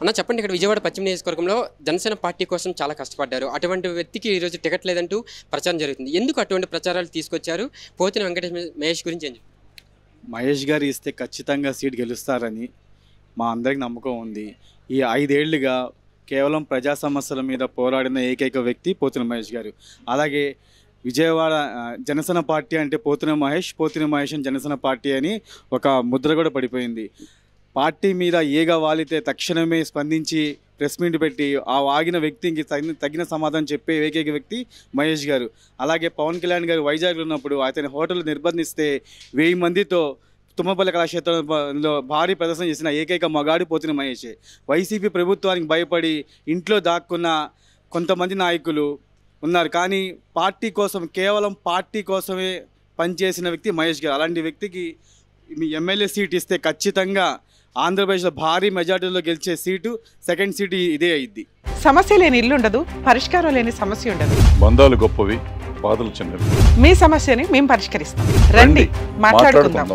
అన్న చెప్పండి, ఇక్కడ విజయవాడ పశ్చిమ నియోజకవర్గంలో జనసేన పార్టీ కోసం చాలా కష్టపడ్డారు. అటువంటి వ్యక్తికి ఈరోజు టికెట్ లేదంటూ ప్రచారం జరుగుతుంది. ఎందుకు అటువంటి ప్రచారాలు తీసుకొచ్చారు? పోతిన వెంకటేష్ మహేష్ గురించి ఏం చెప్తారు? మహేష్ గారు ఇస్తే ఖచ్చితంగా సీట్ గెలుస్తారని మా అందరికి నమ్మకం ఉంది. ఈ 5 ఏళ్లుగా కేవలం ప్రజా సమస్యల మీద పోరాడిన ఏకైక వ్యక్తి పోతిన మహేష్ గారు. అలాగే విజయవాడ జనసేన పార్టీ అంటే పోతిన మహేష్ అని జనసేన పార్టీ అని ఒక ముద్ర కూడా పడిపోయింది. పార్టీ మీద ఏగా వాలితే తక్షణమే స్పందించి ప్రెస్ మీట్ పెట్టి ఆ వాగిన వ్యక్తికి తగిన సమాధానం చెప్పే ఏకైక వ్యక్తి మహేష్ గారు. అలాగే పవన్ కళ్యాణ్ గారు వైజాగ్లో ఉన్నప్పుడు అతని హోటల్ నిర్బంధిస్తే 1000 మందితో తుమ్మపల్లి కళాక్షేత్రంలో భారీ ప్రదర్శన చేసిన ఏకైక మగాడు పోతిన మహేషే. వైసీపీ ప్రభుత్వానికి భయపడి ఇంట్లో దాక్కున్న కొంతమంది నాయకులు ఉన్నారు, కానీ పార్టీ కోసం కేవలం పార్టీ కోసమే పనిచేసిన వ్యక్తి మహేష్ గారు. అలాంటి వ్యక్తికి మీ ఎమ్మెల్యే సీట్ ఇస్తే ఖచ్చితంగా ఆంధ్రప్రదేశ్లో భారీ మెజార్టీలో గెలిచే సీటు సెకండ్ సీటు ఇదే అయింది. సమస్య లేని ఇల్లు ఉండదు, పరిష్కారం లేని సమస్య ఉండదు. బంధాలు గొప్పవి, బాధలు చిన్నవి. మీ సమస్యని మేము పరిష్కరిస్తాం. రండి, మాట్లాడుకుందాం.